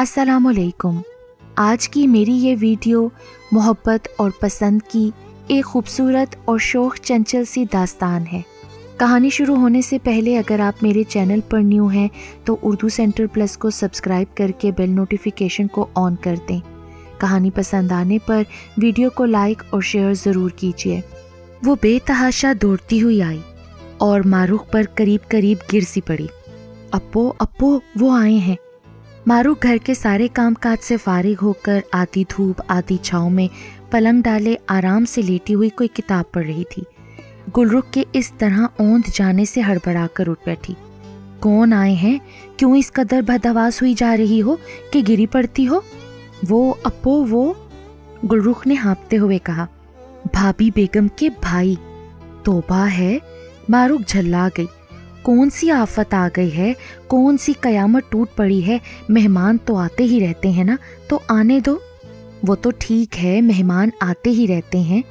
अस्सलाम वालेकुम। आज की मेरी ये वीडियो मोहब्बत और पसंद की एक खूबसूरत और शौक चंचल सी दास्तान है। कहानी शुरू होने से पहले अगर आप मेरे चैनल पर न्यू हैं तो उर्दू सेंटर प्लस को सब्सक्राइब करके बेल नोटिफिकेशन को ऑन कर दें। कहानी पसंद आने पर वीडियो को लाइक और शेयर ज़रूर कीजिए। वो बेतहाशा दौड़ती हुई आई और मारूख पर करीब करीब गिर सी पड़ी। अप्पो अप्पो, वो आए हैं। मारूख घर के सारे कामकाज से फारिग होकर आधी धूप आधी छाँव में पलंग डाले आराम से लेटी हुई कोई किताब पढ़ रही थी। गुलरुख के इस तरह औंध जाने से हड़बड़ा कर उठ बैठी। कौन आए हैं? क्यों इस कदर बदहवास हुई जा रही हो कि गिरी पड़ती हो? वो अप्पो, वो, गुलरुख ने हाँफते हुए कहा। भाभी बेगम के भाई। तौबा है, मारूख झल्ला गई। कौन सी आफत आ गई है? कौन सी कयामत टूट पड़ी है? मेहमान तो आते ही रहते हैं ना, तो आने दो। वो तो ठीक है, मेहमान आते ही रहते हैं।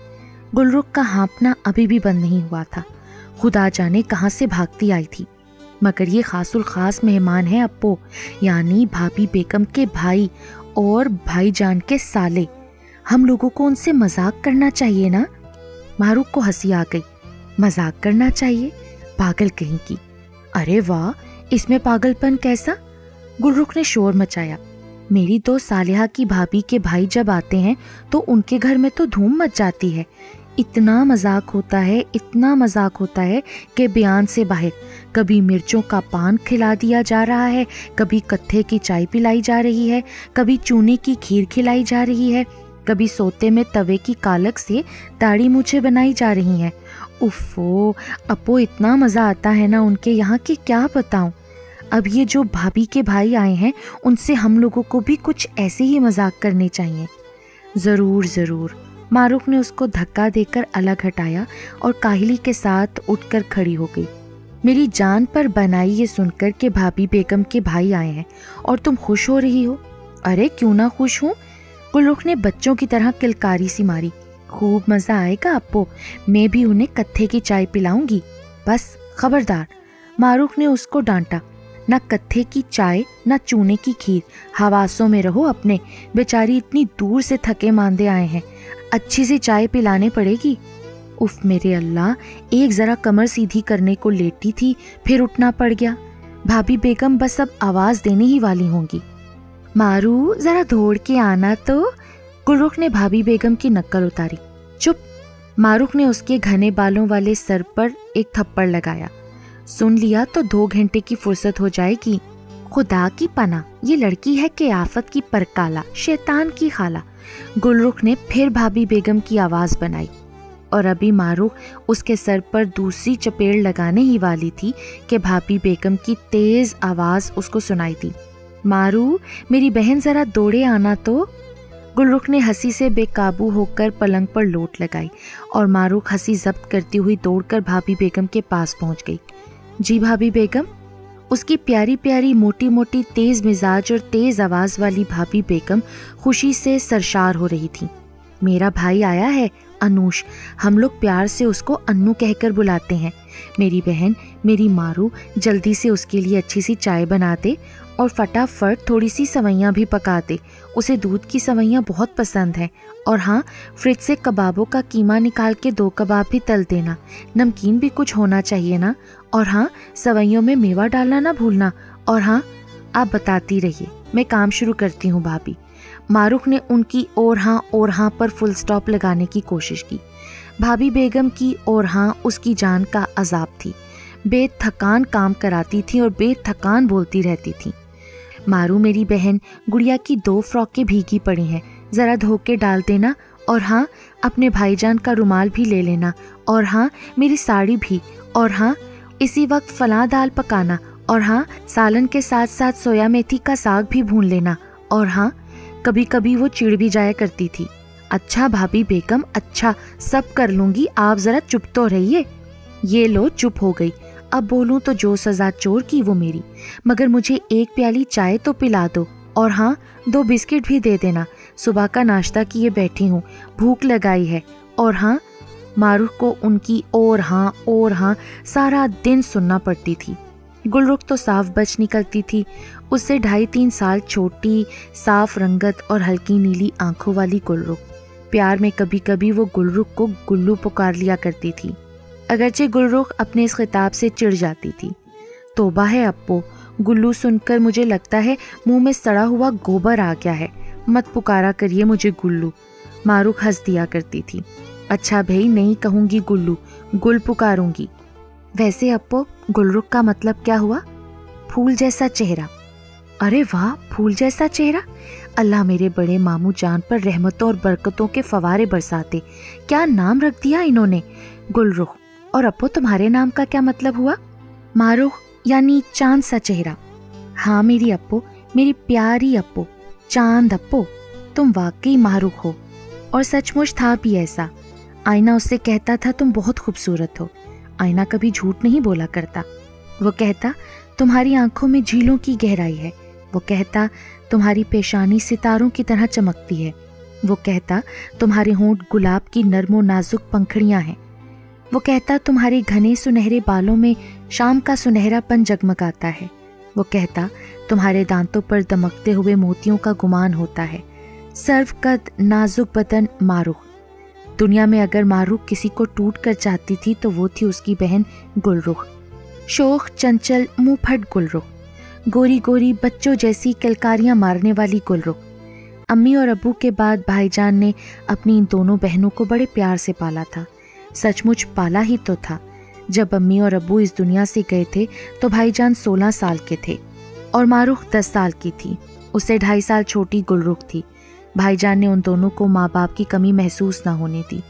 गुलरुख का हाँफना अभी भी बंद नहीं हुआ था। खुदा जाने कहाँ से भागती आई थी, मगर ये खासुल खास मेहमान है अप्पो, यानी भाभी बेगम के भाई और भाईजान के साले। हम लोगों को उनसे मजाक करना चाहिए ना। मारूख को हंसी आ गई। मजाक करना चाहिए? पागल कहीं की। अरे वाह, इसमें पागलपन कैसा? गुलरुख ने शोर मचाया। मेरी तो सालिहा की भाभी के भाई जब आते हैं तो उनके घर में तो धूम मच जाती है। इतना मजाक होता है, इतना मजाक होता है कि बयान से बाहर। कभी मिर्चों का पान खिला दिया जा रहा है, कभी कत्थे की चाय पिलाई जा रही है, कभी चूने की खीर खिलाई जा रही है, कभी सोते में तवे की कालक से दाढ़ी मूछे बनाई जा रही हैं। उफ़ो, अप्पो इतना मज़ा आता है ना उनके यहाँ कि क्या बताऊँ। अब ये जो भाभी के भाई आए हैं उनसे हम लोगों को भी कुछ ऐसे ही मजाक करने चाहिए। ज़रूर ज़रूर। मारूख ने उसको धक्का देकर अलग हटाया और काहिली के साथ उठकर खड़ी हो गई। मेरी जान पर बनाई ये सुनकर कि भाभी बेगम के भाई आए हैं और तुम खुश हो रही हो। अरे क्यों ना खुश हूँ। गुलरुख ने बच्चों की तरह किलकारी सी मारी। खूब मज़ा आएगा अप्पो, मैं भी उन्हें कत्थे की चाय पिलाऊंगी। बस खबरदार, मारूख ने उसको डांटा। ना कत्थे की चाय ना चूने की खीर, हवासों में रहो अपने। बेचारी इतनी दूर से थके मांदे आए हैं, अच्छी सी चाय पिलाने पड़ेगी। उफ मेरे अल्लाह, एक ज़रा कमर सीधी करने को लेटी थी फिर उठना पड़ गया। भाभी बेगम बस अब आवाज़ देने ही वाली होंगी। मारू, ज़रा दौड़ के आना तो। गुलरुख ने भाभी बेगम की नक्कल उतारी। चुप। मारूख ने उसके घने बालों वाले सर पर एक थप्पड़ लगाया। सुन लिया तो 2 घंटे की फुर्सत हो जाएगी। खुदा की पना, ये लड़की है कि आफत की परकाला, शैतान की खाला। गुलरुख ने फिर भाभी बेगम की आवाज़ बनाई और अभी मारूख उसके सर पर दूसरी चपेड़ लगाने ही वाली थी कि भाभी बेगम की तेज़ आवाज़ उसको सुनाई दी। मारू, मेरी बहन ज़रा दौड़े आना तो। गुलरुख ने हंसी से बेकाबू होकर पलंग पर लोट लगाई और मारूख हंसी जब्त करती हुई दौड़कर भाभी बेगम के पास पहुंच गई। जी भाभी बेगम। उसकी प्यारी प्यारी मोटी मोटी तेज़ मिजाज और तेज़ आवाज़ वाली भाभी बेगम खुशी से सरशार हो रही थी। मेरा भाई आया है, अनूश। हम लोग प्यार से उसको अन्नू कहकर बुलाते हैं। मेरी बहन, मेरी मारू, जल्दी से उसके लिए अच्छी सी चाय बना दे और फटाफट थोड़ी सी सवैयाँ भी पका दे। उसे दूध की सवैयाँ बहुत पसंद हैं। और हाँ, फ्रिज से कबाबों का कीमा निकाल के 2 कबाब भी तल देना। नमकीन भी कुछ होना चाहिए ना। और हाँ, सवैयों में मेवा डालना ना भूलना। और हाँ, आप बताती रहिए, मैं काम शुरू करती हूँ भाभी। मारूख ने उनकी और हाँ पर फुल स्टॉप लगाने की कोशिश की। भाभी बेगम की और हाँ उसकी जान का अजाब थी। बेथकान काम कराती थी और बेथकान बोलती रहती थी। मारू मेरी बहन, गुड़िया की 2 फ्रॉकें भीगी पड़ी हैं, ज़रा धो के डाल देना। और हाँ, अपने भाईजान का रुमाल भी ले लेना। और हाँ, मेरी साड़ी भी। और हाँ, इसी वक्त फलां दाल पकाना। और हाँ, सालन के साथ साथ सोया मेथी का साग भी भून लेना। और हाँ, कभी कभी वो चिढ़ भी जाया करती थी। अच्छा भाभी बेगम, अच्छा, सब कर लूँगी, आप ज़रा चुप तो रहिए। ये लो, चुप हो गई। अब बोलूं तो जो सज़ा चोर की वो मेरी, मगर मुझे 1 प्याली चाय तो पिला दो। और हाँ, 2 बिस्किट भी दे देना। सुबह का नाश्ता किए बैठी हूँ, भूख लगाई है। और हाँ, मारूख को उनकी और हाँ सारा दिन सुनना पड़ती थी। गुलरुख तो साफ बच निकलती थी। उससे 2.5-3 साल छोटी, साफ रंगत और हल्की नीली आंखों वाली गुलरुख। प्यार में कभी कभी वो गुलरुख को गुल्लू पुकार लिया करती थी, अगरचे गुलरुख अपने इस खिताब से चिढ़ जाती थी। तौबा है अप्पो, गुल्लू सुनकर मुझे लगता है मुंह में सड़ा हुआ गोबर आ गया है, मत पुकारा करिए मुझे गुल्लू। मारूख हंस दिया करती थी। अच्छा भाई, नहीं कहूँगी गुल्लू, गुल पुकारूंगी। वैसे अप्पो, गुलरुख का मतलब क्या हुआ? फूल जैसा चेहरा। अरे वाह, फूल जैसा चेहरा। अल्लाह मेरे बड़े मामू जान पर रहमतों और बरकतों के फवारे बरसाते। क्या नाम रख दिया इन्होंने, गुलरुख। और अप्पो, तुम्हारे नाम का क्या मतलब हुआ? मारूख यानी चांद सा चेहरा। हाँ मेरी अप्पो, मेरी प्यारी अप्पो, चांद अप्पो, तुम वाकई मारूख हो। और सचमुच था भी ऐसा। आईना उससे कहता था तुम बहुत खूबसूरत हो। आईना कभी झूठ नहीं बोला करता। वो कहता तुम्हारी आंखों में झीलों की गहराई है। वो कहता तुम्हारी पेशानी सितारों की तरह चमकती है। वो कहता तुम्हारे होंठ गुलाब की नर्मो नाजुक पंखड़ियां हैं। वो कहता तुम्हारे घने सुनहरे बालों में शाम का सुनहरापन जगमगाता है। वो कहता तुम्हारे दांतों पर दमकते हुए मोतियों का गुमान होता है। सर्वकद नाजुक बदन मारूख। दुनिया में अगर मारूख किसी को टूट कर चाहती थी तो वो थी उसकी बहन गुलरुख। शोख चंचल मुंह फट गुलरुख, गोरी गोरी बच्चों जैसी किलकारियां मारने वाली गुलरुख। अम्मी और अब्बू के बाद भाईजान ने अपनी इन दोनों बहनों को बड़े प्यार से पाला था। सचमुच पाला ही तो था। जब अम्मी और अब्बू इस दुनिया से गए थे तो भाईजान 16 साल के थे और मारूख 10 साल की थी। उससे 2.5 साल छोटी गुलरुख थी। भाईजान ने उन दोनों को माँ बाप की कमी महसूस ना होने दी।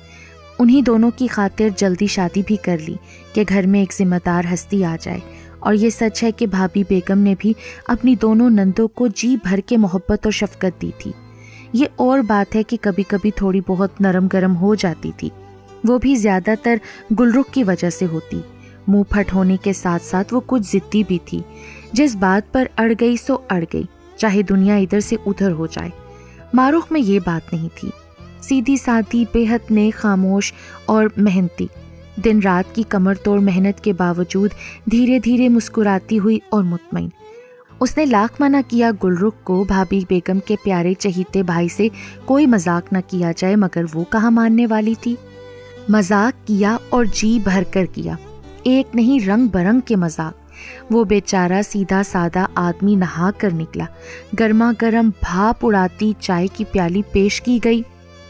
उन्हीं दोनों की खातिर जल्दी शादी भी कर ली कि घर में एक जिम्मेदार हस्ती आ जाए। और ये सच है कि भाभी बेगम ने भी अपनी दोनों नंदों को जी भर के मोहब्बत और शफकत दी थी। ये और बात है कि कभी कभी थोड़ी बहुत नरम गरम हो जाती थी, वो भी ज़्यादातर गुलरुख की वजह से होती। मुंह फट होने के साथ साथ वो कुछ जिद्दी भी थी। जिस बात पर अड़ गई सो अड़ गई, चाहे दुनिया इधर से उधर हो जाए। मारूख में ये बात नहीं थी। सीधी सादी, बेहद नेक, खामोश और मेहनती। दिन रात की कमर तोड़ मेहनत के बावजूद धीरे धीरे मुस्कुराती हुई और मुतमईन। उसने लाख मना किया गुलरुख को भाभी बेगम के प्यारे चहीते भाई से कोई मजाक न किया जाए, मगर वो कहाँ मानने वाली थी। मजाक किया और जी भर कर किया, एक नहीं रंग बरंग के मजाक। वो बेचारा सीधा सादा आदमी नहा कर निकला। गर्मा गर्म भाप उड़ाती चाय की प्याली पेश की गई।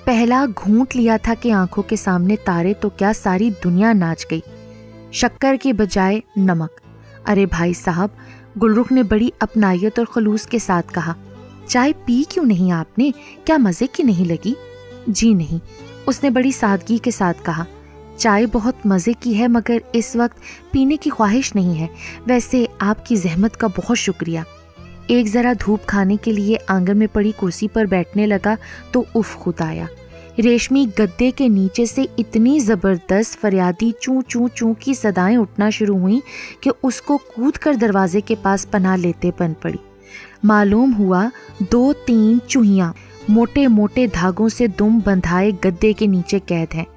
पहला घूंट लिया था कि आंखों के सामने तारे तो क्या सारी दुनिया नाच गई। शक्कर के बजाय नमक। अरे भाई साहब, गुलरुख ने बड़ी अपनायत और खलूस के साथ कहा, चाय पी क्यों नहीं आपने? क्या मजे की नहीं लगी? जी नहीं, उसने बड़ी सादगी के साथ कहा। चाय बहुत मज़े की है मगर इस वक्त पीने की ख्वाहिश नहीं है। वैसे आपकी जहमत का बहुत शुक्रिया। एक ज़रा धूप खाने के लिए आंगन में पड़ी कुर्सी पर बैठने लगा तो उफ खुद आया। रेशमी गद्दे के नीचे से इतनी ज़बरदस्त फरियादी चूं चूं चूं की सदाएं उठना शुरू हुई कि उसको कूद कर दरवाजे के पास पनाह लेते बन पड़ी। मालूम हुआ 2-3 चूहियाँ मोटे मोटे धागों से दुम बंधाए गद्दे के नीचे कैद हैं।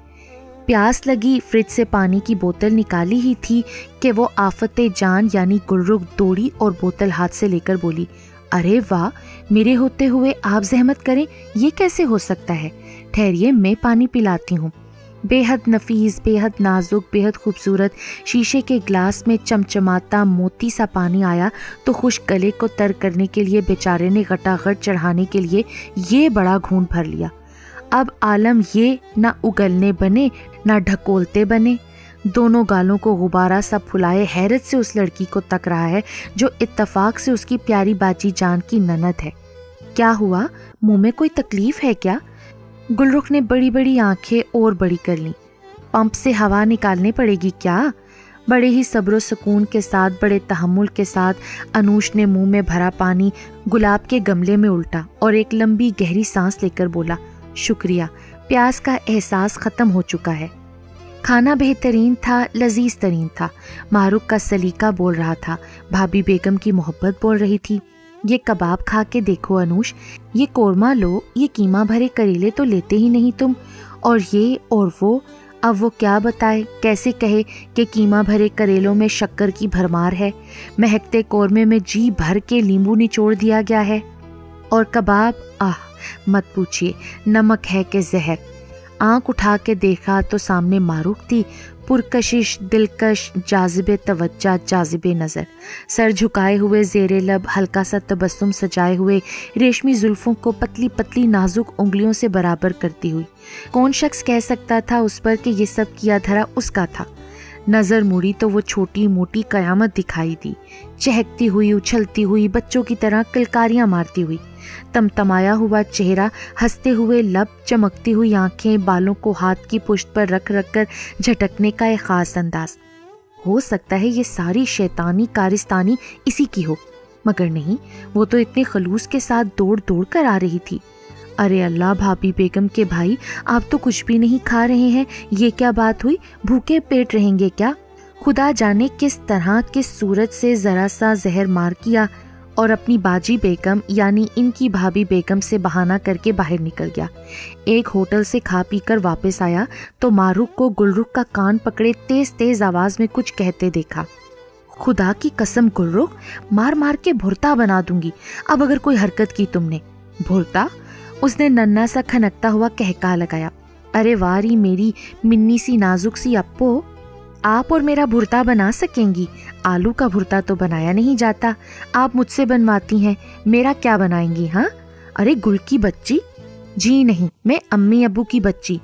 प्यास लगी, फ्रिज से पानी की बोतल निकाली ही थी कि वो आफते जान यानी गुलरुख दौड़ी और बोतल हाथ से लेकर बोली, अरे वाह, मेरे होते हुए आप जहमत करें, ये कैसे हो सकता है? ठहरिए, मैं पानी पिलाती हूँ। बेहद नफीस, बेहद नाजुक, बेहद खूबसूरत शीशे के ग्लास में चमचमाता मोती सा पानी आया तो खुश गले को तर करने के लिए बेचारे ने गटागट चढ़ाने के लिए ये बड़ा घूंट भर लिया। अब आलम ये ना उगलने बने ना ढकोलते बने। दोनों गालों को गुब्बारा सा फुलाए हैरत से उस लड़की को तक रहा है जो इत्तफाक से उसकी प्यारी बाजी जान की ननद है। क्या हुआ, मुंह में कोई तकलीफ है क्या? गुलरुख ने बड़ी बड़ी आंखें और बड़ी कर लीं। पंप से हवा निकालने पड़ेगी क्या? बड़े ही सब्र सुकून के साथ, बड़े तहम्मुल के साथ अनूश ने मुंह में भरा पानी गुलाब के गमले में उल्टा और एक लंबी गहरी सांस लेकर बोला, शुक्रिया, प्यास का एहसास खत्म हो चुका है। खाना बेहतरीन था, लजीज तरीन था। मारूख का सलीका बोल रहा था, भाभी बेगम की मोहब्बत बोल रही थी। ये कबाब खा के देखो अनूश, ये कोरमा लो, ये कीमा भरे करेले तो लेते ही नहीं तुम, और ये और वो। اب وہ کیا بتائے، کیسے کہے کہ قیمہ بھرے کریلوں میں شکر کی بھرمار ہے، مہکتے قورمے میں جی بھر کے لیمبو نچوڑ دیا گیا ہے، اور کباب مت پوچھئے، نمک ہے کہ زہر۔ آنکھ اٹھا کے دیکھا تو سامنے ماروک تھی، پرکشش، دلکش، جاذب توجہ، جاذب نظر، سر جھکائے ہوئے، زیر لب ہلکا سا تبسم سجائے ہوئے، ریشمی زلفوں کو پتلی پتلی نازک انگلیوں سے برابر کرتی ہوئی۔ کون شخص کہہ سکتا تھا اس پر کہ یہ سب کیا دھرا اس کا تھا؟ نظر مڑی تو وہ چھوٹی موٹی قیامت دکھائی دی، چہکتی ہوئی، اچھلتی ہوئی، بچوں کی طرح کلکاریاں مارتی ہوئی، تمتمایا ہوا چہرہ، ہنستے ہوئے لب، چمکتی ہوئی آنکھیں، بالوں کو ہاتھ کی پشت پر رکھ رکھ کر جھٹکنے کا ایک خاص انداز۔ ہو سکتا ہے یہ ساری شیطانی کارستانی اسی کی ہو، مگر نہیں، وہ تو اتنے خلوص کے ساتھ دوڑ دوڑ کر آ رہی تھی۔ ارے اللہ، بھابھی بیگم کے بھائی، آپ تو کچھ بھی نہیں کھا رہے ہیں، یہ کیا بات ہوئی؟ بھوکے پیٹ رہیں گے کیا؟ خدا جانے کس طرح، کس صورت سے ذرا سا زہر مار کیا اور اپنی باجی بیگم یعنی ان کی بھابھی بیگم سے بہانہ کر کے باہر نکل گیا۔ ایک ہوٹل سے کھا پی کر واپس آیا تو ماروک کو گلرخ کا کان پکڑے تیز تیز آواز میں کچھ کہتے دیکھا۔ خدا کی قسم گلرخ، مار مار کے بھرتا بنا دوں گی اب اگر کوئی حرکت کی تم نے۔ بھرتا؟ اس نے ننھا سا کھنکتا ہوا کہکا لگایا۔ ارے واری میری منی سی نازک سی اپو، آپ اور میرا بھرتا بنا سکیں گی؟ آلو کا بھرتا تو بنایا نہیں جاتا، آپ مجھ سے بنواتی ہیں، میرا کیا بنائیں گی؟ ہاں؟ ارے گل کی بچی، جی نہیں، میں امی ابو کی بچی۔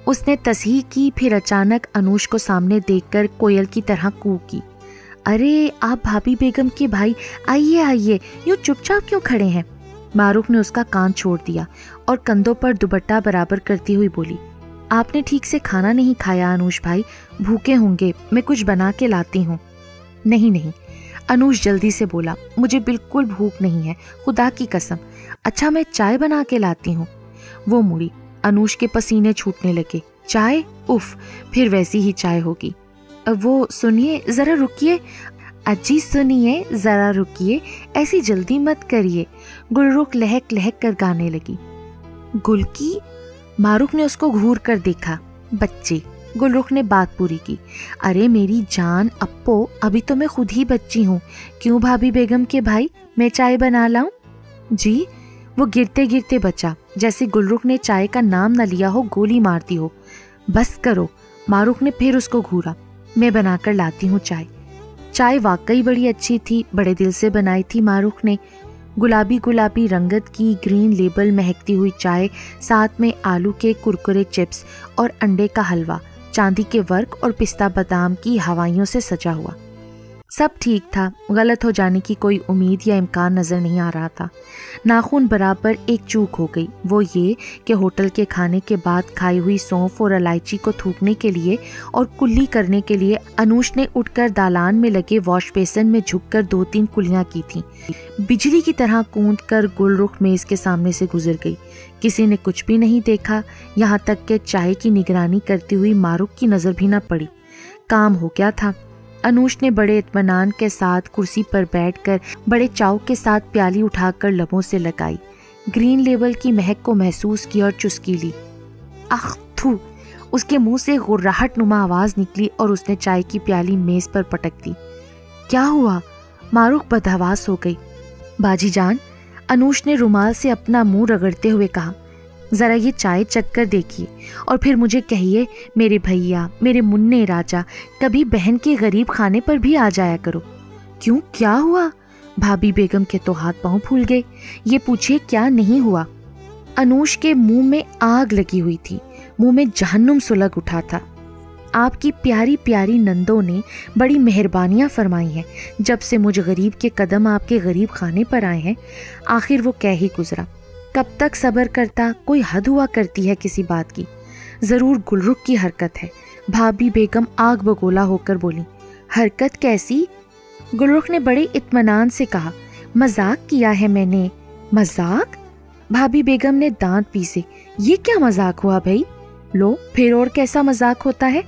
اس نے تصحیح کی، پھر اچانک انوش کو سامنے دیکھ کر کوئل کی طرح کو کی۔ ارے آپ بھابھی بیگم کے بھائی، آئیے آئیے، یوں چپ چاپ کیوں کھڑے ہیں؟ معروف نے اس کا کان چھوڑ دیا اور کندھوں پر دوپٹہ برابر کرتی ہوئی بولی، آپ نے ٹھیک سے کھانا نہیں کھایا انوش بھائی، بھوکے ہوں گے، میں کچھ بنا کے لاتی ہوں۔ نہیں نہیں، انوش جلدی سے بولا، مجھے بالکل بھوک نہیں ہے، خدا کی قسم۔ اچھا میں چائے بنا کے لاتی ہوں۔ وہ مڑی، انوش کے پسینے چھوٹنے لگے۔ چائے؟ اف، پھر ویسی ہی چائے ہوگی۔ وہ سنیے، ذرا رکیے، اجی سنیے، ذرا رکیے، ایسی جلدی مت کریے۔ گلرخ لہک لہک کر گانے لگی۔ گل کی؟ معروف نے اس کو گھور کر دیکھا۔ بچے، گلرخ نے بات پوری کی۔ ارے میری جان اپو، ابھی تو میں خود ہی بچی ہوں، کیوں بھابھی بیگم کے بھائی، میں چائے بنا لاؤں؟ جی؟ وہ گرتے گرتے بچا، جیسے گلرخ نے چائے کا نام نہ لیا ہو گولی مارتی ہو۔ بس کرو، معروف نے پھر اس کو گھورا، میں بنا کر لاتی ہوں چائے۔ چائے واقعی بڑی اچھی تھی، بڑے دل سے بنائی تھی معروف نے۔ گلابی گلابی رنگت کی گرین لیبل مہکتی ہوئی چائے، ساتھ میں آلو کے کرکرے چپس اور انڈے کا حلوہ، چاندی کے ورق اور پستہ بادام کی ہوائیوں سے سجا ہوا۔ سب ٹھیک تھا، غلط ہو جانے کی کوئی امید یا امکان نظر نہیں آ رہا تھا۔ ناخن برابر ایک چوک ہو گئی، وہ یہ کہ ہوٹل کے کھانے کے بعد کھائی ہوئی سونف اور الائچی کو تھوکنے کے لیے اور کلی کرنے کے لیے انوش نے اٹھ کر دالان میں لگے واش بیسن میں جھک کر 2-3 کلیاں کی تھیں۔ بجلی کی طرح کوند کر گلرخ میز کے سامنے سے گزر گئی۔ کسی نے کچھ بھی نہیں دیکھا، یہاں تک کہ چائے کی نگرانی کرتی ہوئی معروف کی نظر بھی نہ پڑی۔ کام ہو گیا تھا۔ انوش نے بڑے اطمینان کے ساتھ کرسی پر بیٹھ کر بڑے چاؤ کے ساتھ پیالی اٹھا کر لبوں سے لگائی، گرین لیبل کی مہک کو محسوس کی اور چسکی لی۔ اخ تھو! اس کے منہ سے غراہٹ نما آواز نکلی اور اس نے چائے کی پیالی میز پر پٹک دی۔ کیا ہوا؟ معروف بدحواس ہو گئی۔ باجی جان، انوش نے رومال سے اپنا منہ رگڑتے ہوئے کہا، ذرا یہ چائے چکھ کر دیکھیے اور پھر مجھے کہیے میرے بھیا، میرے منع راجا، کبھی بہن کے غریب خانے پر بھی آ جایا کرو۔ کیوں، کیا ہوا؟ بھابھی بیگم کے تو ہاتھ پاؤں پھول گئے۔ یہ پوچھے کیا نہیں ہوا؟ انوش کے منہ میں آگ لگی ہوئی تھی، منہ میں جہنم سلگ اٹھا تھا۔ آپ کی پیاری پیاری نندوں نے بڑی مہربانیاں فرمائی ہیں، جب سے مجھ غریب کے قدم آپ کے غریب خانے پر آئے ہیں۔ آخر وہ کہہ ہی گزرا۔ کب تک صبر کرتا، کوئی حد ہوا کرتی ہے کسی بات کی۔ ضرور گلرخ کی حرکت ہے۔ بھابھی بیگم آگ بگولا ہو کر بولی، حرکت کیسی؟ گلرخ نے بڑے اطمینان سے کہا، مذاق کیا ہے میں نے۔ مذاق؟ بھابھی بیگم نے دانت پیسے، یہ کیا مذاق ہوا بھائی؟ لو پھر اور کیسا مذاق ہوتا ہے؟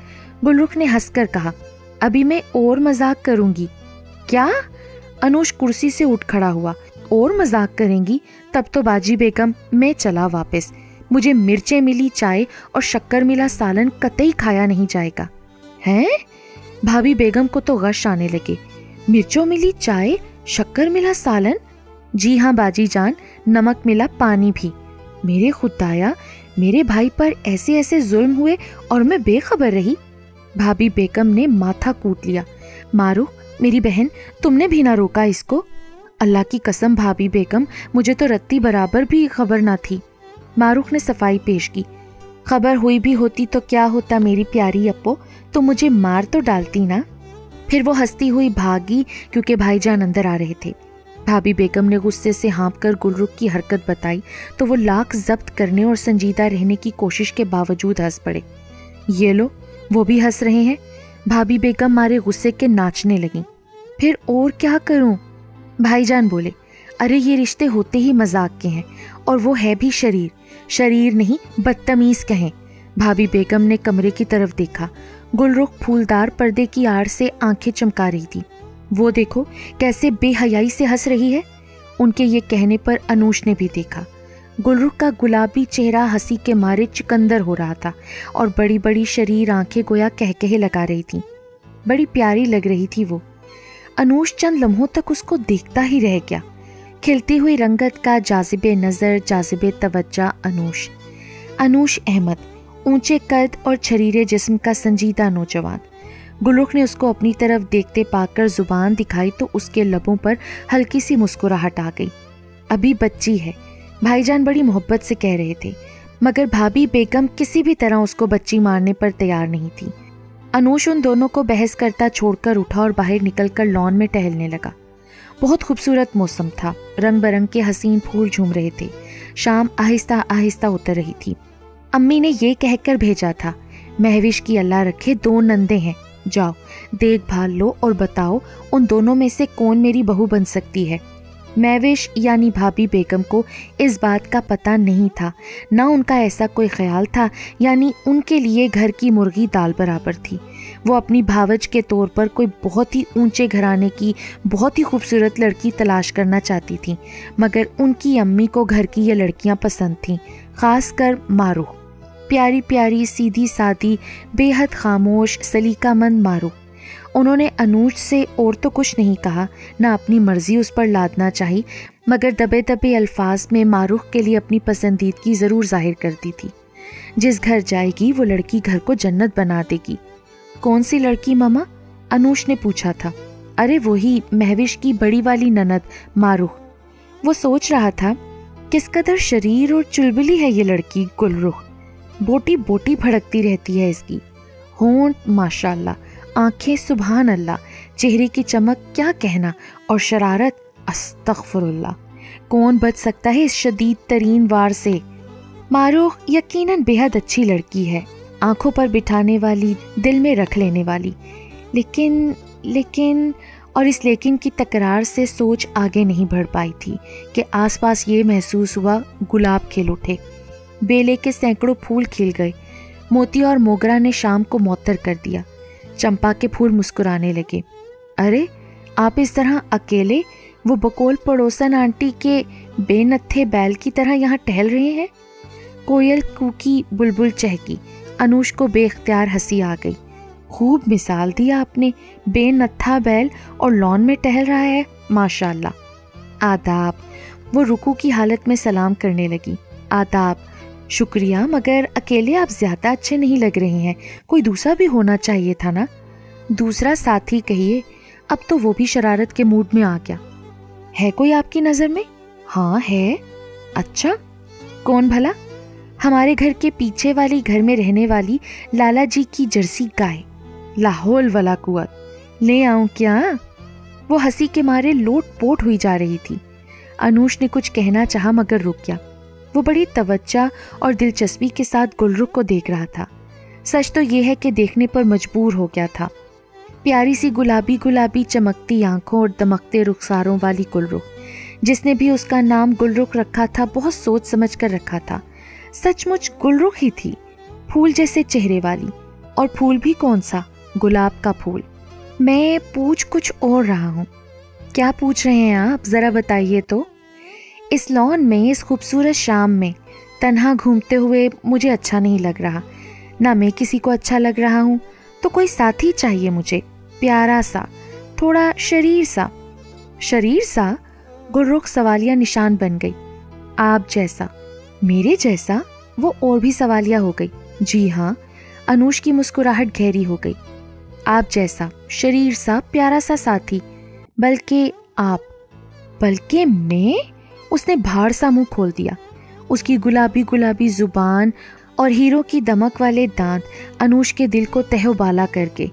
گلرخ نے ہنس کر کہا، ابھی میں اور مذاق کروں گی۔ کیا؟ انوش کرسی سے اٹھ کھڑا ہوا۔ اور مذاق کریں گی؟ تب تو باجی بیگم میں چلا واپس، مجھے مرچیں ملی چائے اور شکر ملا سالن قطعی کھایا نہیں جائے گا۔ ہیں؟ بھابھی بیگم کو تو غش آنے لگے۔ مرچوں ملی چائے، شکر ملا سالن؟ جی ہاں باجی جان، نمک ملا پانی بھی۔ میرے خدایا، میرے بھائی پر ایسے ایسے ظلم ہوئے اور میں بے خبر رہی۔ بھابھی بیگم نے ماتھا کوٹ لیا۔ مارو میری بہن، تم نے بھی نہ روکا اس کو؟ اللہ کی قسم بھابھی بیگم، مجھے تو رتی برابر بھی خبر نہ تھی۔ معروف نے صفائی پیش کی۔ خبر ہوئی بھی ہوتی تو کیا ہوتا میری پیاری اپو، تو مجھے مار تو ڈالتی نا۔ پھر وہ ہنستی ہوئی بھاگی کیونکہ بھائی جان اندر آ رہے تھے۔ بھابھی بیگم نے غصے سے ہانپ کر گلرخ کی حرکت بتائی تو وہ لاکھ ضبط کرنے اور سنجیدہ رہنے کی کوشش کے باوجود ہنس پڑے۔ یہ لو، وہ بھی ہنس رہے ہیں۔ بھابھی بیگم مارے غصے کے ناچنے لگیں۔ پھر اور کیا کروں؟ بھائی جان بولے، ارے یہ رشتے ہوتے ہی مذاق کے ہیں، اور وہ ہے بھی شریر نہیں بدتمیز کہیں۔ بھابھی بیگم نے کمرے کی طرف دیکھا۔ گلرخ پھولدار پردے کی آڑ سے آنکھیں چمکا رہی تھی۔ وہ دیکھو کیسے بے حیائی سے ہنس رہی ہے۔ ان کے یہ کہنے پر انوش نے بھی دیکھا۔ گلرخ کا گلابی چہرہ ہنسی کے مارے چکندر ہو رہا تھا اور بڑی بڑی شریر آنکھیں گویا کہکہے لگا رہی تھیں۔ بڑی پیاری لگ رہی تھی وہ۔ انوش چند لمحوں تک اس کو دیکھتا ہی رہ گیا۔ کھلتی ہوئی رنگت کا جاذب نظر، جاذب توجہ انوش احمد، اونچے قد اور چھریرے جسم کا سنجیدہ نوجوان۔ گلرخ نے اس کو اپنی طرف دیکھتے پا کر زبان دکھائی تو اس کے لبوں پر ہلکی سی مسکراہٹ آ گئی۔ ابھی بچی ہے، بھائی جان بڑی محبت سے کہہ رہے تھے، مگر بھابھی بیگم کسی بھی طرح اس کو بچی مارنے پر تیار نہیں تھی۔ انوش ان دونوں کو بحث کرتا چھوڑ کر اٹھا اور باہر نکل کر لان میں ٹہلنے لگا۔ بہت خوبصورت موسم تھا، رنگ برنگ کے حسین پھول جھوم رہے تھے۔ شام آہستہ آہستہ اتر رہی تھی۔ امی نے یہ کہہ کر بھیجا تھا، مہوش کی اللہ رکھے 2 نندے ہیں، جاؤ دیکھ بھال لو اور بتاؤ ان دونوں میں سے کون میری بہو بن سکتی ہے۔ مہوش یعنی بھابھی بیگم کو اس بات کا پتہ نہیں تھا، نہ ان کا ایسا کوئی خیال تھا، یعنی ان کے لیے گھر کی مرغی دال برابر تھی۔ وہ اپنی بھاوج کے طور پر کوئی بہت ہی اونچے گھرانے کی بہت ہی خوبصورت لڑکی تلاش کرنا چاہتی تھی، مگر ان کی امی کو گھر کی یہ لڑکیاں پسند تھیں، خاص کر معروف، پیاری پیاری سیدھی سادی بے حد خاموش سلیقہ مند معروف۔ انہوں نے انوش سے اور تو کچھ نہیں کہا، نہ اپنی مرضی اس پر لادنا چاہی، مگر دبے دبے الفاظ میں معروف کے لیے اپنی پسندیدگی ضرور ظاہر کرتی تھی۔ جس گھر جائے گی وہ لڑکی گھر کو جنت بنا دے گی۔ کون سی لڑکی ماما؟ انوش نے پوچھا تھا۔ ارے وہی مہوش کی بڑی والی نند معروف۔ وہ سوچ رہا تھا کس قدر شریر اور چلبلی ہے یہ لڑکی گلرخ، بوٹی بوٹی بھڑکتی رہتی ہے اس کی، ہونٹ ماشاءاللہ، آنکھیں سبحان اللہ، چہرے کی چمک کیا کہنا، اور شرارت استغفر اللہ، کون بچ سکتا ہے اس شدید ترین وار سے؟ معروف یقیناً بے حد اچھی لڑکی ہے، آنکھوں پر بٹھانے والی، دل میں رکھ لینے والی، لیکن اور اس لیکن کی تکرار سے سوچ آگے نہیں بڑھ پائی تھی کہ آس پاس یہ محسوس ہوا گلاب کھل اٹھے، بیلے کے سینکڑوں پھول کھل گئے، موتی اور موگرا نے شام کو معطر کر دیا، چمپا کے پھول مسکرانے لگے۔ ارے آپ اس طرح اکیلے وہ بکول پڑوسن آنٹی کے بے نتھے بیل کی طرح یہاں ٹہل رہے ہیں؟ کوئل کوکی، بلبل چہکی، انوش کو بے اختیار ہنسی آ گئی۔ خوب مثال دیا آپ نے، بے نتھا بیل اور لان میں ٹہل رہا ہے، ماشاءاللہ۔ آداب۔ وہ رکوع کی حالت میں سلام کرنے لگی۔ آداب، شکریہ، مگر اکیلے آپ زیادہ اچھے نہیں لگ رہے ہیں، کوئی دوسرا بھی ہونا چاہیے تھا نا۔ دوسرا ساتھی کہیے، اب تو وہ بھی شرارت کے موڈ میں آ گیا۔ ہے کوئی آپ کی نظر میں؟ ہاں ہے۔ اچھا، کون بھلا؟ ہمارے گھر کے پیچھے والی گھر میں رہنے والی لالا جی کی جرسی گائے۔ لا حول ولا قوت، لے آؤں کیا؟ وہ ہنسی کے مارے لوٹ پوٹ ہوئی جا رہی تھی۔ انوش نے کچھ کہنا چاہا مگر رک گیا۔ وہ بڑی توجہ اور دلچسپی کے ساتھ گلرخ کو دیکھ رہا تھا۔ سچ تو یہ ہے کہ دیکھنے پر مجبور ہو گیا تھا۔ پیاری سی گلابی گلابی چمکتی آنکھوں اور دمکتے رخساروں والی گلرخ، جس نے بھی اس کا نام گلرخ رکھا تھا بہت سوچ سمجھ کر رکھا تھا۔ سچ مچ گلرخ ہی تھی، پھول جیسے چہرے والی، اور پھول بھی کون سا؟ گلاب کا پھول۔ میں پوچھ کچھ اور رہا ہوں۔ کیا پوچھ رہے ہیں آپ؟ ذرا بتائیے تو۔ اس لان میں، اس خوبصورت شام میں तन्हा घूमते हुए मुझे अच्छा नहीं लग रहा, ना मैं किसी को अच्छा लग रहा हूँ, तो कोई साथी चाहिए मुझे, प्यारा सा, थोड़ा शरीर सा। शरीर सा? गुलरुख सवालिया निशान बन गई। आप जैसा? मेरे जैसा? वो और भी सवालिया हो गई। जी हाँ। अनूश की मुस्कुराहट गहरी हो गई। आप जैसा, शरीर सा, प्यारा सा साथी। बल्कि आप? बल्कि मैं? उसने भाड़ सा मुंह खोल दिया। उसकी गुलाबी गुलाबी जुबान और हीरो की दमक वाले दांत अनूश के दिल को तहोबाला करके।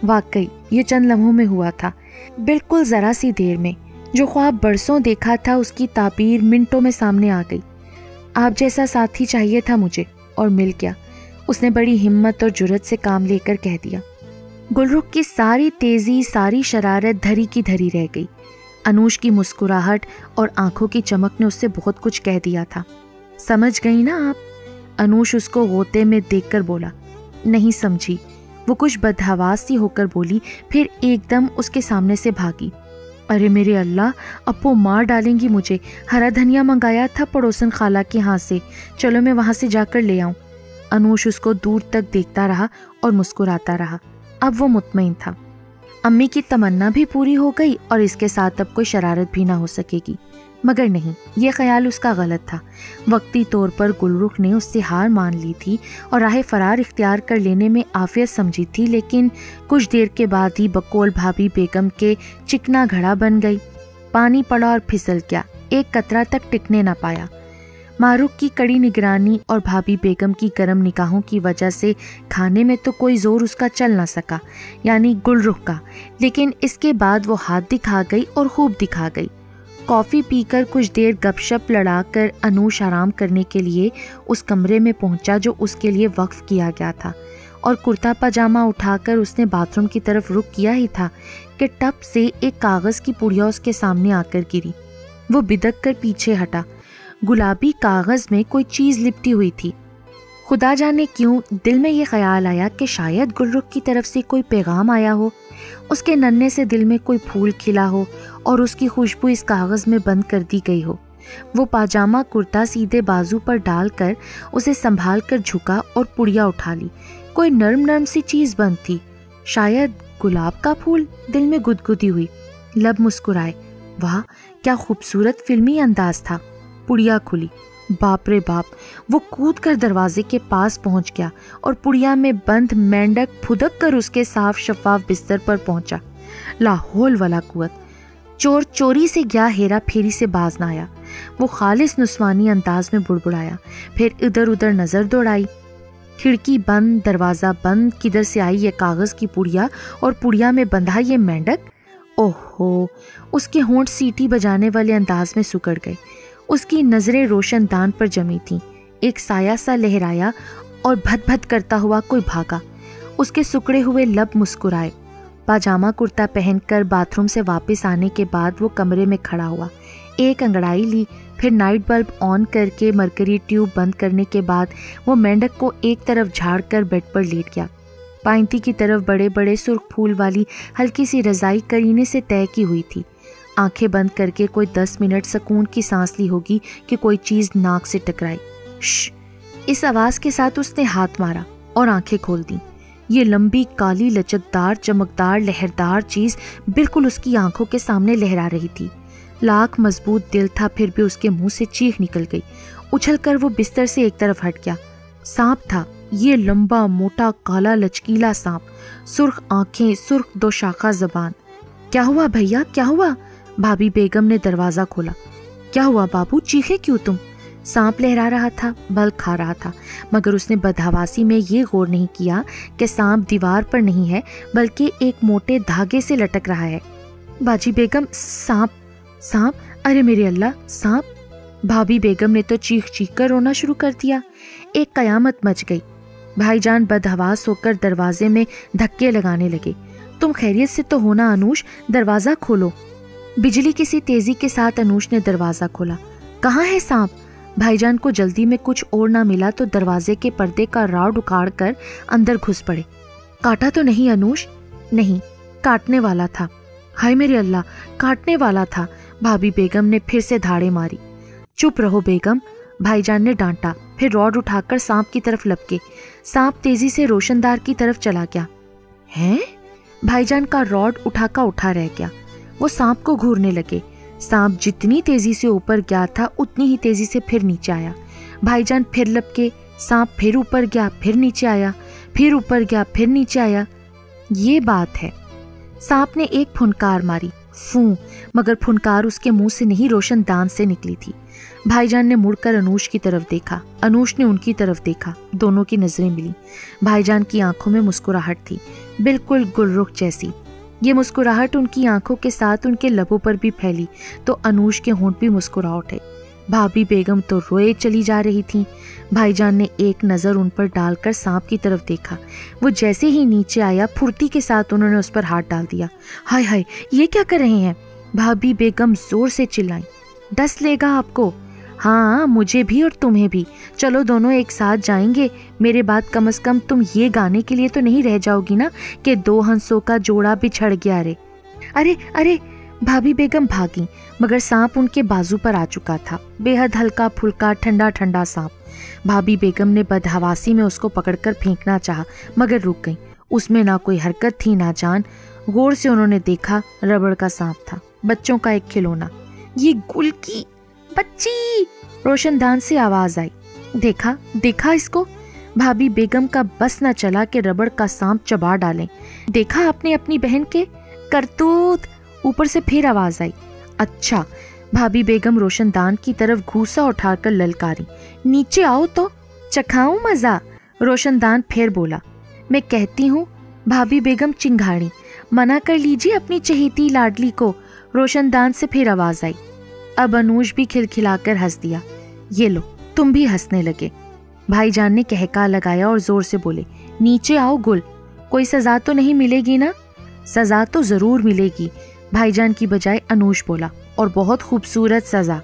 वाकई ये चंद लम्हों में हुआ था, बिल्कुल जरा सी देर में। जो ख्वाब बरसों देखा था उसकी ताबीर मिनटों में सामने आ गई। आप जैसा साथी चाहिए था मुझे, और मिल गया। उसने बड़ी हिम्मत और जुर्रत से काम लेकर कह दिया। गुलरुख की सारी तेजी, सारी शरारत धरी की धरी रह गई। अनूश की मुस्कुराहट और आंखों की चमक ने उससे बहुत कुछ कह दिया था। समझ गई ना आप? अनूश उसको गोते में देखकर बोला। नहीं समझी। वो कुछ बदहवास सी होकर बोली, फिर एकदम उसके सामने से भागी। अरे मेरे अल्लाह, अब वो मार डालेंगी मुझे। हरा धनिया मंगाया था पड़ोसन खाला के यहाँ से, चलो मैं वहां से जाकर ले आऊं। अनूश उसको दूर तक देखता रहा और मुस्कुराता रहा। अब वो मुतमईन था। अम्मी की तमन्ना भी पूरी हो गई और इसके साथ अब कोई शरारत भी ना हो सकेगी। मगर नहीं, ये ख्याल उसका गलत था। वक्ती तौर पर गुलरुख ने उससे हार मान ली थी और राह फरार इख्तियार कर लेने में आफियत समझी थी, लेकिन कुछ देर के बाद ही बकौल भाभी बेगम के चिकना घड़ा बन गई। पानी पड़ा और फिसल गया, एक कतरा तक टिकने न पाया। मारूख की कड़ी निगरानी और भाभी बेगम की गर्म निगाहों की वजह से खाने में तो कोई जोर उसका चल न सका, यानी गुलरुख का। लेकिन इसके बाद वो हाथ दिखा गई और खूब दिखा गई। कॉफ़ी पीकर कुछ देर गपशप लड़ाकर अनूश आराम करने के लिए उस कमरे में पहुंचा जो उसके लिए वक्फ किया गया था, और कुर्ता पजामा उठाकर उसने बाथरूम की तरफ रुख किया ही था कि टप से एक कागज़ की पुड़िया उसके सामने आकर गिरी। वो बिदक कर पीछे हटा। गुलाबी कागज़ में कोई चीज़ लिपटी हुई थी। खुदा जाने क्यों दिल में ये ख्याल आया कि शायद गुलरुख की तरफ से कोई पैगाम आया हो, उसके नन्हे से दिल में कोई फूल खिला हो और उसकी खुशबू इस कागज़ में बंद कर दी गई हो। वो पाजामा कुर्ता सीधे बाजू पर डालकर उसे संभाल कर झुका और पुड़िया उठा ली। कोई नरम नरम सी चीज़ बंद थी, शायद गुलाब का फूल। दिल में गुदगुदी हुई, लब मुस्कुराए। वाह, क्या खूबसूरत फिल्मी अंदाज था। पुड़िया खुली। बाप रे बाप, वो कूद कर दरवाजे के पास पहुंच गया और पुड़िया में बंद मेंढक फुदक कर उसके साफ शफाफ बिस्तर पर पहुंचा। लाहौल वाला कुव्वत। चोर चोरी से गया, हेरा फेरी से बाज न आया। वो खालिस नुस्वानी अंदाज में बुड़बुड़ाया, फिर इधर उधर नजर दौड़ाई। खिड़की बंद, दरवाजा बंद, किधर से आई ये कागज की पुड़िया और पुड़िया में बंधा ये मेंढक। ओहो, उसके होंठ सीटी बजाने वाले अंदाज में सुकड़ गए। उसकी नजरें रोशनदान पर जमी थीं। एक साया सा लहराया और भद भद करता हुआ कोई भागा। उसके सुकड़े हुए लब मुस्कुराए। पाजामा कुर्ता पहनकर बाथरूम से वापस आने के बाद वो कमरे में खड़ा हुआ। एक अंगड़ाई ली, फिर नाइट बल्ब ऑन करके मरकरी ट्यूब बंद करने के बाद वो मेंढक को एक तरफ झाड़ कर बेड पर लेट गया। पाइंती की तरफ बड़े बड़े सुर्ख फूल वाली हल्की सी रजाई करीने से तय की हुई थी। आंखें बंद करके कोई 10 मिनट सुकून की सांस ली होगी कि कोई चीज नाक से टकराई। श्श! इस आवाज के साथ उसने हाथ मारा और आंखें खोल दी। ये लंबी, काली, लचकदार, चमकदार, लहरदार चीज बिल्कुल उसकी आंखों के सामने लहरा रही थी। लाख मजबूत दिल था, फिर भी उसके मुंह से चीख निकल गई। उछलकर वो बिस्तर से एक तरफ हट गया। सांप था, ये लंबा, मोटा, काला, लचकीला सांप। सुर्ख आंखें, सुर्ख दो शाखा जबान। क्या हुआ भैया, क्या हुआ? भाभी बेगम ने दरवाजा खोला। क्या हुआ बाबू, चीखे क्यों तुम? सांप लहरा रहा था, बल खा रहा था, मगर उसने बदहवासी में ये गौर नहीं किया कि सांप दीवार पर नहीं है बल्कि एक मोटे धागे से लटक रहा है। बाजी बेगम, सांप, सांप, अरे मेरे अल्लाह, सांप! भाभी बेगम ने तो चीख चीख कर रोना शुरू कर दिया। एक कयामत मच गई। भाईजान बदहवास होकर दरवाजे में धक्के लगाने लगे। तुम खैरियत से तो हो ना अनूश, दरवाजा खोलो। बिजली की सी तेजी के साथ अनूश ने दरवाजा खोला। कहाँ है सांप? भाईजान को जल्दी में कुछ और ना मिला तो दरवाजे के पर्दे का राउड उखाड़ कर अंदर घुस पड़े। काटा तो नहीं अनूश? नहीं, काटने वाला था। हाय मेरे अल्लाह, काटने वाला था। भाभी बेगम ने फिर से धाड़े मारी। चुप रहो बेगम, भाईजान ने डांटा, फिर रॉड उठाकर सांप की तरफ लपके। सांप तेजी से रोशनदान की तरफ चला गया। हैं? भाईजान का रॉड उठा का उठा रह गया। वो सांप को घूरने लगे। सांप जितनी तेजी से ऊपर गया था उतनी ही तेजी से फिर नीचे आया। भाईजान फिर लपके, सांप फिर ऊपर गया, फिर नीचे आया, फिर ऊपर गया, फिर नीचे आया। ये बात है। सांप ने एक फुनकार मारी, फू, मगर फुनकार उसके मुंह से नहीं, रोशनदान से निकली थी। भाईजान ने मुड़कर अनूश की तरफ देखा, अनूश ने उनकी तरफ देखा। दोनों की नजरें मिली। भाईजान की आंखों में मुस्कुराहट थी, बिल्कुल गुलरुख जैसी। ये मुस्कुराहट उनकी आंखों के साथ उनके लबों पर भी फैली तो अनूश के होंठ भी मुस्कुरा उठे। भाभी बेगम तो रोए चली जा रही थी। भाईजान ने एक नज़र उन पर डालकर सांप की तरफ देखा। वो जैसे ही नीचे आया फुर्ती के साथ उन्होंने उस पर हाथ डाल दिया। हाय हाय, ये क्या कर रहे हैं? भाभी बेगम जोर से चिल्लाई। डस लेगा आपको। हाँ, मुझे भी और तुम्हें भी। चलो दोनों एक साथ जाएंगे। मेरे बाद कम से कम तुम ये गाने के लिए तो नहीं रह जाओगी ना कि दो हंसों का जोड़ा बिछड़ गया रे। अरे अरे, भाभी बेगम भागी, मगर सांप उनके बाजू पर आ चुका था। बेहद हल्का फुल्का ठंडा ठंडा सांप। भाभी बेगम ने बदहवासी में उसको पकड़कर फेंकना चाहा, मगर रुक गई। उसमें ना कोई हरकत थी ना जान। गौर से उन्होंने देखा, रबड़ का सांप था, बच्चों का एक खिलौना। ये गुल की बच्ची, रोशनदान से आवाज आई। देखा देखा इसको। भाभी बेगम का बस न चला कि रबड़ का सांप चबा डालें। देखा आपने अपनी बहन के करतूत। ऊपर से फिर आवाज आई। अच्छा। भाभी बेगम रोशनदान की तरफ घूसा उठाकर ललकारी। नीचे आओ तो चखाऊं मजा। रोशनदान फिर बोला। मैं कहती हूँ। भाभी बेगम चिंघाड़ी। मना कर लीजिए अपनी चहेती लाडली को। रोशनदान से फिर आवाज आई। अब अनूश भी खिलखिलाकर हंस दिया। ये लो, तुम भी हंसने लगे। भाईजान ने कहका लगाया और जोर से बोले, नीचे आओ गुल। कोई सजा तो नहीं मिलेगी ना? सजा तो जरूर मिलेगी, भाईजान की बजाय अनूश बोला, और बहुत खूबसूरत सजा।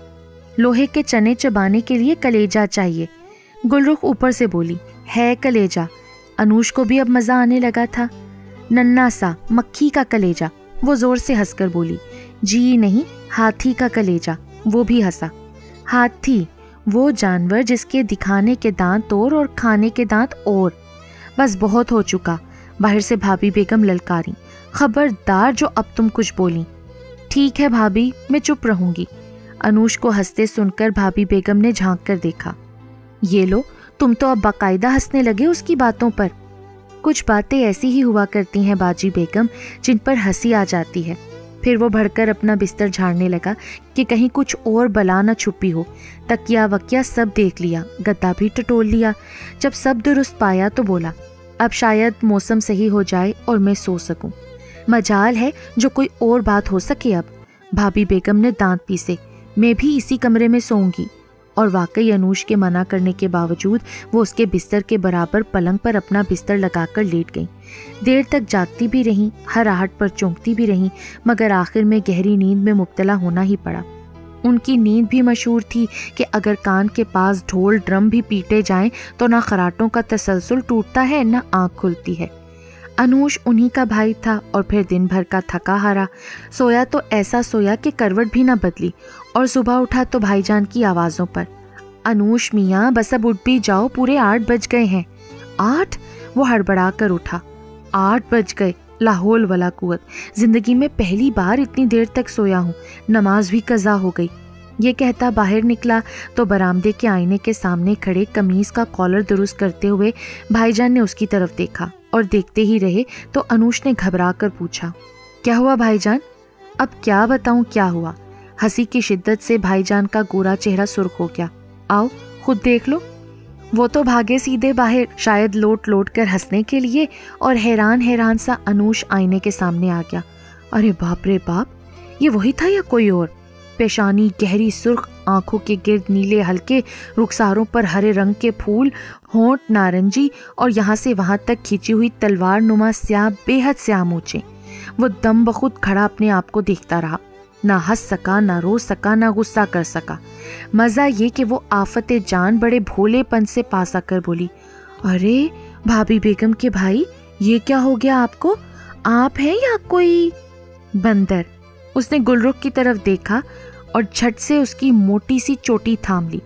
लोहे के चने चबाने के लिए कलेजा चाहिए। गुलरुख ऊपर से बोली, है कलेजा। अनूश को भी अब मजा आने लगा था। नन्ना सा मक्खी का कलेजा। वो जोर से हंसकर बोली, जी नहीं, हाथी का कलेजा। वो भी हंसा। हाथी, वो जानवर जिसके दिखाने के दांत और खाने के दांत और। बस बहुत हो चुका। बाहर से भाभी बेगम ललकारी, खबरदार जो अब तुम कुछ बोली। ठीक है भाभी, मैं चुप रहूंगी। अनूश को हंसते सुनकर भाभी बेगम ने झांक कर देखा। ये लो, तुम तो अब बाकायदा हंसने लगे उसकी बातों पर। कुछ बातें ऐसी ही हुआ करती हैं बाजी बेगम, जिन पर हंसी आ जाती है। फिर वो भड़कर अपना बिस्तर झाड़ने लगा कि कहीं कुछ और बला न छुपी हो। तकिया वकिया सब देख लिया, गद्दा भी टटोल लिया। जब सब दुरुस्त पाया तो बोला, अब शायद मौसम सही हो जाए और मैं सो सकूं। मजाल है जो कोई और बात हो सके। अब भाभी बेगम ने दांत पीसे। मैं भी इसी कमरे में सोऊंगी। और वाकई अनूश के मना करने के बावजूद वो उसके बिस्तर के बराबर पलंग पर अपना बिस्तर लगाकर लेट गई। देर तक जागती भी रहीं, हर आहट पर चौंकती भी रहीं, मगर आखिर में गहरी नींद में मुब्तला होना ही पड़ा। उनकी नींद भी मशहूर थी कि अगर कान के पास ढोल ड्रम भी पीटे जाएं तो ना खराटों का तसलसल टूटता है ना आँख खुलती है। अनूश उन्हीं का भाई था और फिर दिन भर का थका हारा सोया तो ऐसा सोया कि करवट भी ना बदली। और सुबह उठा तो भाईजान की आवाज़ों पर, अनूश मियाँ बस अब उठ भी जाओ, पूरे 8 बज गए हैं। 8? वो हड़बड़ा कर उठा। 8 बज गए। लाहौल वला कुव्वत, जिंदगी में पहली बार इतनी देर तक सोया हूँ। नमाज भी कज़ा हो गई। ये कहता बाहर निकला तो बरामदे के आईने के सामने खड़े कमीज का कॉलर दुरुस्त करते हुए भाईजान ने उसकी तरफ देखा और देखते ही रहे तो अनूश ने घबरा कर पूछा, क्या हुआ भाईजान? अब क्या बताऊं क्या हुआ। हंसी की शिद्दत से भाईजान का गोरा चेहरा सुर्ख हो गया। आओ खुद देख लो। वो तो भागे सीधे बाहर, शायद लोट लोट कर हंसने के लिए, और हैरान हैरान सा अनूश आईने के सामने आ गया। अरे बाप रे बाप, ये वही था या कोई और? पेशानी गहरी सुर्ख, आंखों के गिर्द नीले हल्के, रुखसारों पर हरे रंग के फूल, होंठ नारंगी और यहाँ से वहाँ तक खींची हुई तलवार नुमा स्याह, बेहद स्याह मूंछें। वो दम बखुद खड़ा अपने आप को देखता रहा। ना हंस सका, ना रो सका, ना गुस्सा कर सका। मज़ा ये कि वो आफते जान बड़े भोलेपन से पास आकर बोली, अरे भाभी बेगम के भाई, ये क्या हो गया आपको? आप हैं या कोई बंदर? उसने गुलरुख की तरफ देखा और झट से उसकी मोटी सी चोटी थाम ली।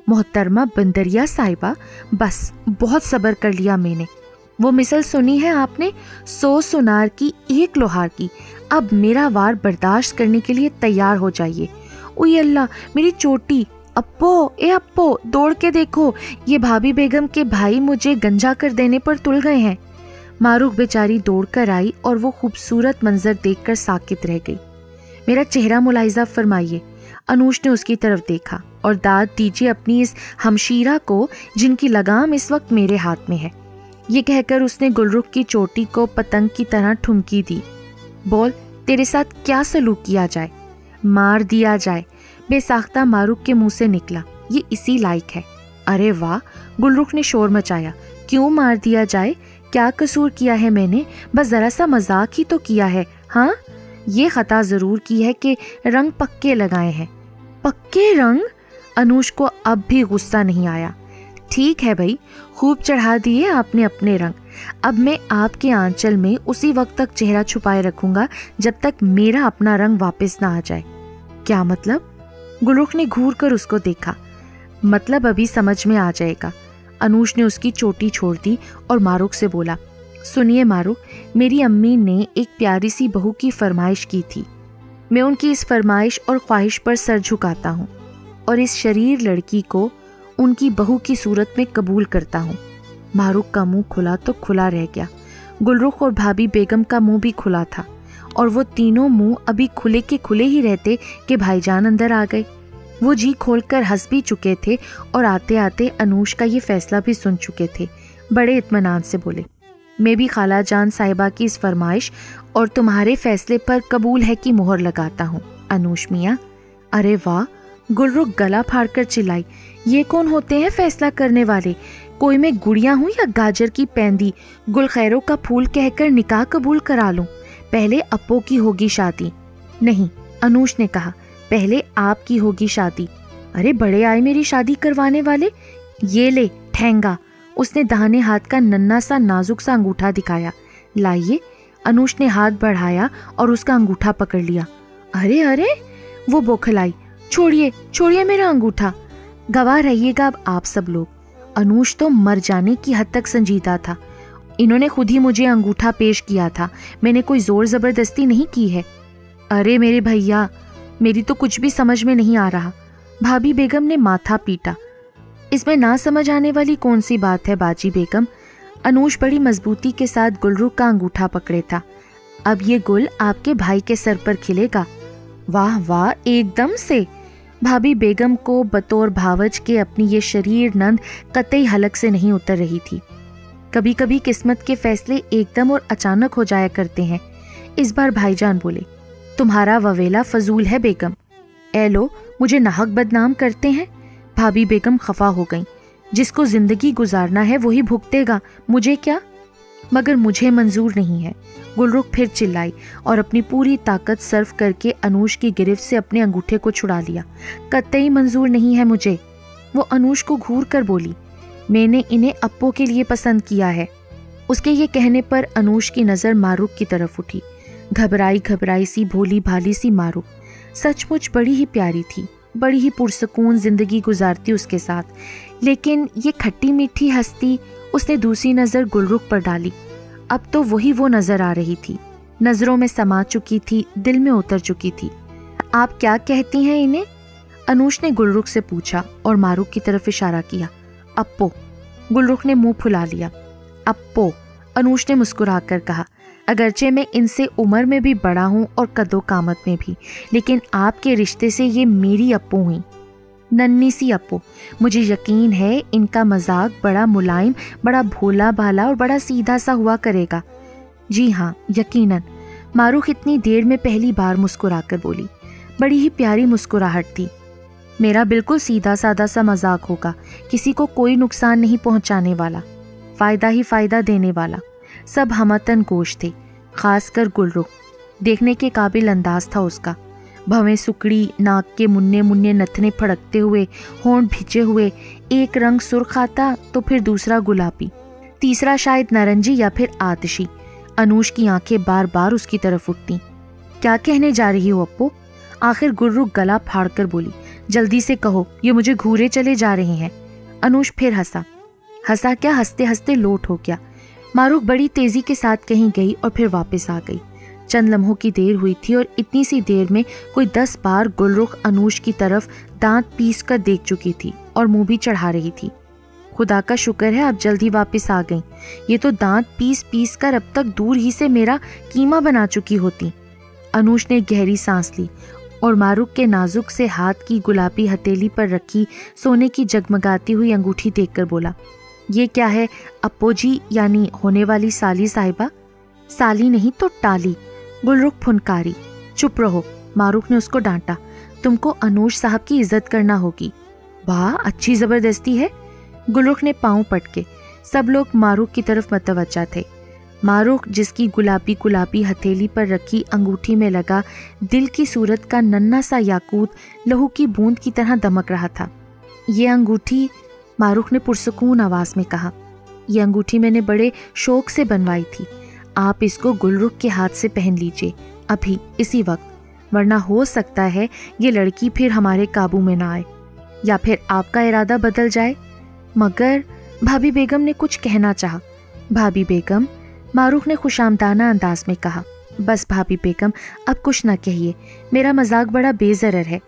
محترمہ بندریا صاحبہ، بس بہت صبر کر لیا میں نے. وہ مثل سنی ہے آپ نے، 100 سونار کی 1 لوہار کی. اب میرا وار برداشت کرنے کے لیے تیار ہو جائیے. اوئی اللہ، میری چوٹی. اپو، اے اپو، دوڑ کے دیکھو، یہ بھابھی بیگم کے بھائی مجھے گنجا کر دینے پر تل گئے ہیں. ماروخ بیچاری دوڑ کر آئی اور وہ خوبصورت منظر دیکھ کر ساکت رہ گئی. میرا چہرہ ملاحظہ فرمائیے. انوش نے اس کی طرف دیکھا. اور داد دیجیے اپنی اس ہمشیرہ کو جن کی لگام اس وقت میرے ہاتھ میں ہے. یہ کہہ کر اس نے گلرخ کی چوٹی کو پتنگ کی طرح ٹھمکی دی. بول، تیرے ساتھ کیا سلوک کیا جائے؟ مار دیا جائے، بے ساختہ ماروخ کے منہ سے نکلا. یہ اسی لائق ہے. ارے واہ، گلرخ نے شور مچایا. کیوں مار دیا جائے؟ کیا قصور کیا ہے میں نے؟ بس ذرا سا مذاق ہی تو کیا ہے. ہاں، یہ خطا ضرور کی ہے کہ رنگ پکے لگائے ہیں. پکے رنگ؟ انوش کو اب بھی غصہ نہیں آیا. ٹھیک ہے بھائی، خوب چڑھا دیے آپ نے اپنے رنگ. اب میں آپ کے آنچل میں اسی وقت تک چہرہ چھپائے رکھوں گا جب تک میرا اپنا رنگ واپس نہ آ جائے. کیا مطلب؟ گلرخ نے گھور کر اس کو دیکھا. مطلب ابھی سمجھ میں آ جائے گا. انوش نے اس کی چوٹی چھوڑ دی اور ماروخ سے بولا، سنیے ماروخ، میری امی نے ایک پیاری سی بہو کی فرمائش کی تھی. میں ان کی اس فرمائش اور خواہش پر سر جھکاتا ہوں اور اس شریر لڑکی کو ان کی بہو کی صورت میں قبول کرتا ہوں. ماروخ کا منہ کھلا تو کھلا رہ گیا. گلرخ اور بھابھی بیگم کا منہ بھی کھلا تھا اور وہ تینوں منہ ابھی کھلے کے کھلے ہی رہتے کہ بھائی جان اندر آ گئے. وہ جی کھول کر ہنس بھی چکے تھے اور آتے آتے انوش کا یہ فیصلہ بھی سن چکے تھے. بڑے اطمینان سے بولے، میں بھی خالہ جان صاحبہ کی اس فرمائش اور تمہارے فیصلے پر قبول ہے کی مہر لگاتا ہوں انوش میاں. ارے واہ، گلرخ گلا پھاڑ کر چلائی. یہ کون ہوتے ہیں فیصلہ کرنے والے؟ کوئی میں گڑیا ہوں یا گاجر کی پیندی؟ گل خیروں کا پھول کہہ کر نکاح قبول کرا لوں؟ پہلے اپو کی ہوگی شادی. نہیں، انوش نے کہا، پہلے آپ کی ہوگی شادی. ارے بڑے آئے میری شادی کروانے والے. یہ لے ٹھینگا. اس نے دہنے ہاتھ کا ننھا سا نازک سا انگوٹھا دکھایا. لائیے. انوش نے ہاتھ بڑھایا اور اس کا انگوٹھا پکڑ لیا. ارے ارے، وہ بوکھلائی. چھوڑیے چھوڑیے میرا انگوٹھا. گواہ رہیے گا اب آپ سب لوگ. انوش تو مر جانے کی حد تک سنجیدہ تھا. انہوں نے خود ہی مجھے انگوٹھا پیش کیا تھا، میں نے کوئی زور زبردستی نہیں کی ہے. ارے میرے بھیا، میری تو کچھ بھی سمجھ میں نہیں آ رہا. بھابھی بیگم نے ماتھا پیٹا. اس میں نہ سمجھ آنے والی کون سی بات ہے باجی بیگم؟ انوش بڑی مضبوطی کے ساتھ گلرخ کا انگوٹھا پکڑے تھا. اب یہ گل آپ کے بھائی کے سر پر کھلے گا. واہ واہ، ایک دم سے. بھابھی بیگم کو بطور بھاوج کے اپنی یہ شریر نند قطعی حلق سے نہیں اتر رہی تھی. کبھی کبھی قسمت کے فیصلے ایک دم اور اچانک ہو جایا کرتے ہیں. اس بار بھائی جان بولے، تمہارا وویلا فضول ہے بیگم. اے لو، مجھے ناحق بدنام کرتے ہیں. بھابھی بیگم خفا ہو گئیں. جس کو زندگی گزارنا ہے وہی بھگتے گا، مجھے کیا؟ مگر مجھے منظور نہیں ہے. گلرخ پھر چلائی اور اپنی پوری طاقت صرف کر کے انوش کی گرفت سے اپنے انگوٹھے کو چھڑا لیا. قطعی منظور نہیں ہے مجھے. وہ انوش کو گھور کر بولی، میں نے انہیں اپو کے لیے پسند کیا ہے. اس کے یہ کہنے پر انوش کی نظر ماروخ کی طرف اٹھی. گھبرائی سی بھولی بھالی سی ماروخ سچ مچ بڑی ہی پیاری تھی. بڑی ہی پرسکون زندگی گزارتی اس کے ساتھ. لیکن یہ کھٹی میٹھی ہستی. اس نے دوسری نظر گلرخ پر ڈالی. اب تو وہی وہ نظر آ رہی تھی. نظروں میں سما چکی تھی، دل میں اتر چکی تھی. آپ کیا کہتی ہیں انہیں؟ انوش نے گلرخ سے پوچھا اور ماروخ کی طرف اشارہ کیا. اپو. گلرخ نے منہ پھلا لیا. اپو. انوش نے مسکرا کر کہا، اگرچہ میں ان سے عمر میں بھی بڑا ہوں اور قد و قامت میں بھی، لیکن آپ کے رشتے سے یہ میری اپو ہوئیں. ننھی سی اپو. مجھے یقین ہے ان کا مذاق بڑا ملائم، بڑا بھولا بھالا اور بڑا سیدھا سا ہوا کرے گا. جی ہاں، یقیناً. ماروخ اتنی دیر میں پہلی بار مسکرا کر بولی. بڑی ہی پیاری مسکراہٹ تھی. میرا بالکل سیدھا سادہ سا مذاق ہوگا، کسی کو کوئی نقصان نہیں پہنچانے والا، فائدہ ہی فائدہ دینے والا. سب ہمتن گوش تھے، خاص کر گلرخ. دیکھنے کے قابل انداز تھا اس کا. بھویں سکڑی، ناک کے مننے مننے نتنے پھڑکتے ہوئے، ہونٹ بھیجے ہوئے. ایک رنگ سرخ آتا تو پھر دوسرا گلابی، تیسرا شاید نارنجی یا پھر آتشی. انوش کی آنکھیں بار بار اس کی طرف اٹھتیں. کیا کہنے جا رہی ہو اپو؟ آخر گلرخ گلا پھاڑ کر بولی. जल्दी से कहो, ये मुझे घूरे चले जा रहे हैं। अनुज फिर हंसा क्या, हंसते हंसते लोट हो गया। मारूख बड़ी तेजी के साथ कहीं गई और फिर वापस आ गई। चंद लम्हों की देर हुई थी और इतनी सी देर में कोई 10 बार गुलरुख अनुज की तरफ दांत पीस कर देख चुकी थी और मुंह भी चढ़ा रही थी। खुदा का शुक्र है आप जल्दी वापस आ गईं। ये तो दांत पीस पीस कर अब तक दूर ही से मेरा कीमा बना चुकी होती। अनुज ने गहरी सांस ली और मारूख के नाजुक से हाथ की गुलाबी हथेली पर रखी सोने की जगमगाती हुई अंगूठी देखकर बोला, ये क्या है अप्पो जी, यानी होने वाली साली साहिबा? साली नहीं तो टाली, गुलरुख फुनकारी। चुप रहो, मारूख ने उसको डांटा। तुमको अनुज साहब की इज्जत करना होगी। वाह, अच्छी जबरदस्ती है। गुलरुख ने पांव पटके। सब लोग मारूख की तरफ मतवज्जा थे। मारूख, जिसकी गुलाबी गुलाबी हथेली पर रखी अंगूठी में लगा दिल की सूरत का नन्हा सा याकूत लहू की बूंद की तरह दमक रहा था। ये अंगूठी, मारूख ने पुरसकून आवाज में कहा, ये अंगूठी मैंने बड़े शौक से बनवाई थी। आप इसको गुलरुख के हाथ से पहन लीजिए अभी, इसी वक्त, वरना हो सकता है ये लड़की फिर हमारे काबू में ना आए, या फिर आपका इरादा बदल जाए। मगर भाभी बेगम ने कुछ कहना चाहा। भाभी बेगम, मारूख ने खुशामदाना अंदाज में कहा। बस भाभी बेगम, अब कुछ ना कहिए, मेरा मजाक बड़ा बेजरर है।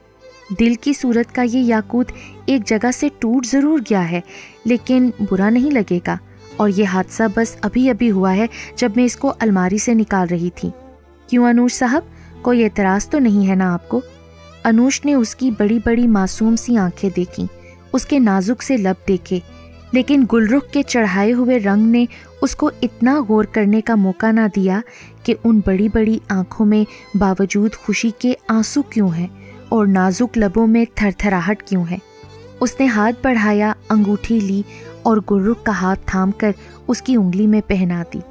दिल की सूरत का ये याकूत एक जगह से टूट जरूर गया है, लेकिन बुरा नहीं लगेगा। और ये हादसा बस अभी अभी हुआ है जब मैं इसको अलमारी से निकाल रही थी। क्यों अनुज साहब, कोई एतराज तो नहीं है ना आपको? अनुज ने उसकी बड़ी बड़ी मासूम सी आंखें देखीं, उसके नाजुक से लब देखे, लेकिन गुलरुख के चढ़ाए हुए रंग ने उसको इतना गौर करने का मौका ना दिया कि उन बड़ी बड़ी आंखों में बावजूद खुशी के आंसू क्यों हैं और नाजुक लबों में थरथराहट क्यों है। उसने हाथ बढ़ाया, अंगूठी ली और गुलरुख का हाथ थामकर उसकी उंगली में पहना दी।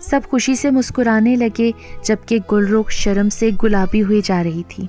सब खुशी से मुस्कुराने लगे, जबकि गुलरुख शर्म से गुलाबी हुई जा रही थी।